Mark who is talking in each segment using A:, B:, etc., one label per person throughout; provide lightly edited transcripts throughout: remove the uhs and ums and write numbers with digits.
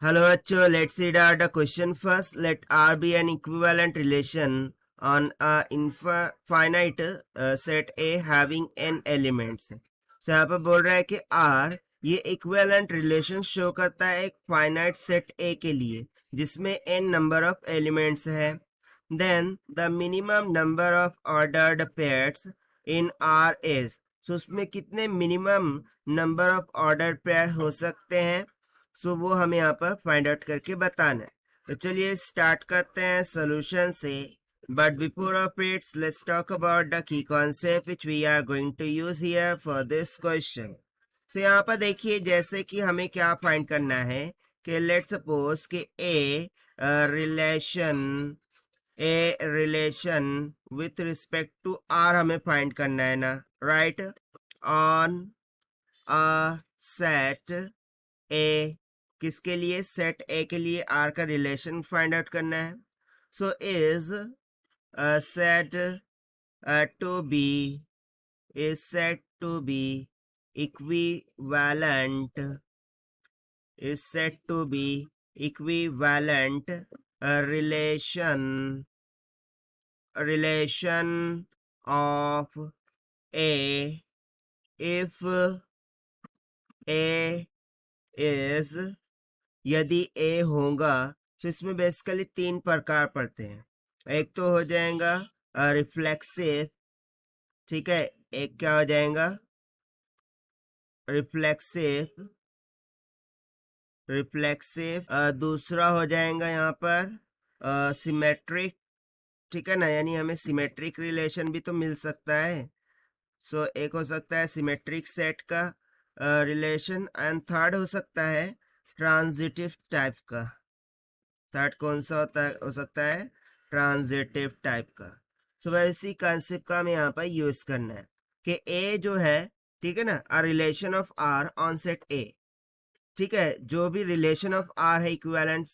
A: Hello, Acho. Let's read out the question first. Let R be an equivalent relation on a finite set A having n elements. So यहाँ पर बोल रहा है कि R ये equivalent relation show करता है एक फाइनाइट सेट A के लिए जिसमें n नंबर ऑफ एलिमेंट्स है. Then the minimum number of ordered pairs in R is. So उसमें कितने minimum number of order pair हो सकते हैं. सो वो हमें यहाँ पर फाइंड आउट करके बताना है. तो चलिए स्टार्ट करते हैं सोल्यूशन से. But before of its let's talk about the key concept which we are going to use here for this question. So यहाँ पर देखिए जैसे कि हमें क्या फाइंड करना है कि लेट्स सपोज कि a relation with respect to R हमें फाइंड करना है ना, right. On a set A, किसके लिए, सेट ए के लिए आर का रिलेशन फाइंड आउट करना है. So is set to be equivalent is said to be equivalent relation of A if A is, यदि A होगा. तो इसमें बेसिकली तीन प्रकार पड़ते हैं. एक तो हो जाएगा रिफ्लेक्सिव, ठीक है. एक क्या हो जाएगा रिफ्लेक्सिव. दूसरा हो जाएगा यहाँ पर सिमेट्रिक, ठीक है ना, यानी हमें सिमेट्रिक रिलेशन भी तो मिल सकता है. सो एक हो सकता है सिमेट्रिक सेट का रिलेशन एंड थर्ड हो सकता है ट्रांजिटिव टाइप का. थर्ड कौन सा हो सकता है ट्रांजिटिव टाइप का. सो वैसी कंसेप्ट का हमें यहाँ पर यूज करना है कि ए जो है, ठीक है ना, a relation of R on set A. ठीक है, जो भी रिलेशन ऑफ आर है इक्विवेलेंट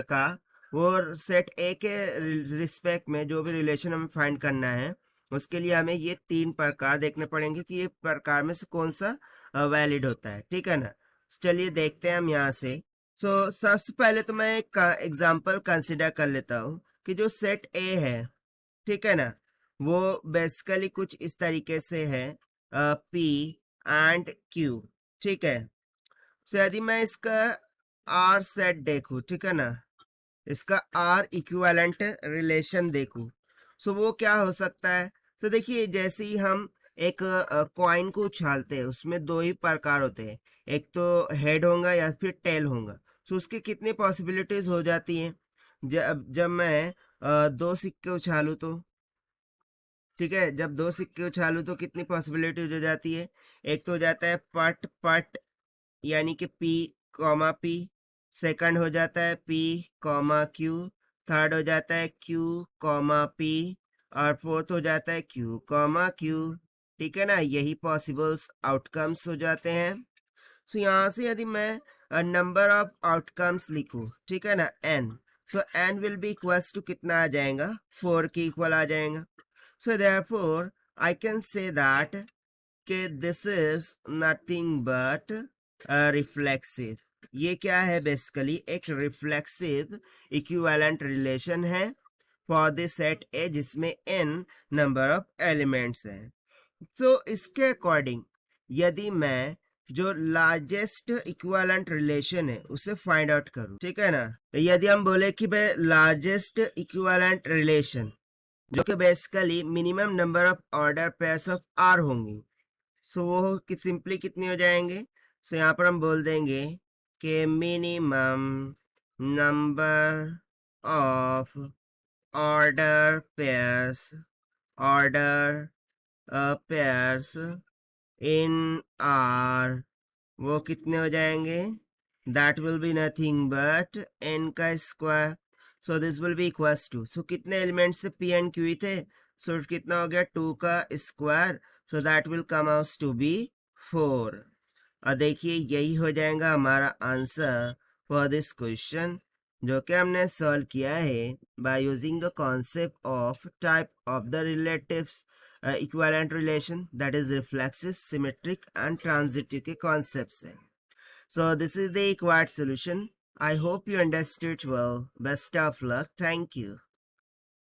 A: का, वो सेट ए के रिस्पेक्ट में जो भी रिलेशन हमें फाइंड करना है उसके लिए हमें ये तीन प्रकार देखने पड़ेंगे कि ये प्रकार में से कौन सा वैलिड होता है, ठीक है ना. चलिए देखते हैं हम यहाँ से. सो सबसे पहले तो मैं एक एग्जांपल कंसिडर कर लेता हूँ कि जो सेट ए है, ठीक है ना, वो बेसिकली कुछ इस तरीके से है पी एंड क्यू, ठीक है. सो यदि मैं इसका आर सेट देखूं, ठीक है ना, इसका आर इक्विवेलेंट रिलेशन देखूं, सो वो क्या हो सकता है. तो देखिए जैसे ही हम एक कॉइन को उछालते हैं उसमें दो ही प्रकार होते हैं, एक तो हेड होगा या फिर टेल होगा. सो उसकी कितनी पॉसिबिलिटीज हो जाती हैं जब मैं दो सिक्के उछालूं तो, ठीक है, जब दो सिक्के उछालूं तो कितनी पॉसिबिलिटीज हो जाती है. एक तो हो जाता है पट पट, यानी कि P कॉमा P. सेकंड हो जाता है P कॉमा Q. थर्ड हो जाता है Q कॉमा P. और फोर्थ हो जाता है Q कॉमा Q. ठीक है ना, यही पॉसिबल्स आउटकम्स हो जाते हैं. सो यहाँ से यदि मैं नंबर ऑफ आउटकम्स लिखूं, ठीक है ना, n. So n will be equals to कितना आ जाएगा 4 के इक्वल आ जाएगा. So therefore I can say that कि this is nothing but reflexive. ये क्या है, बेसिकली एक रिफ्लेक्सिव इक्विवेलेंट रिलेशन है फॉर दिस सेट ए जिसमें n नंबर ऑफ एलिमेंट्स हैं. तो इसके अकॉर्डिंग यदि मैं जो लार्जेस्ट इक्विवेलेंट रिलेशन है उसे फाइंड आउट करूं, ठीक है ना, तो यदि हम बोले कि भाई लार्जेस्ट इक्विवेलेंट रिलेशन जो कि basically minimum number of order pairs of R होंगी, सो वो सिंपली कितनी हो जाएंगे. सो यहाँ पर हम बोल देंगे कि minimum number of order pairs in R, वो कितने हो जाएंगे, that will be nothing but n का square. So this will be equals to, so कितने एलिमेंट्स थे p एंड q थे, सो कितना हो गया 2 का square. So that will come out to be 4. और देखिए यही हो जाएगा हमारा आंसर फॉर दिस क्वेश्चन, जो कि हमने सॉल्व किया है by using the concept of type of the relatives equivalent relation, that is reflexive, symmetric and transitive के कॉन्सेप्ट से. So this is the required solution. I hope you understood well. Best of luck. Thank you.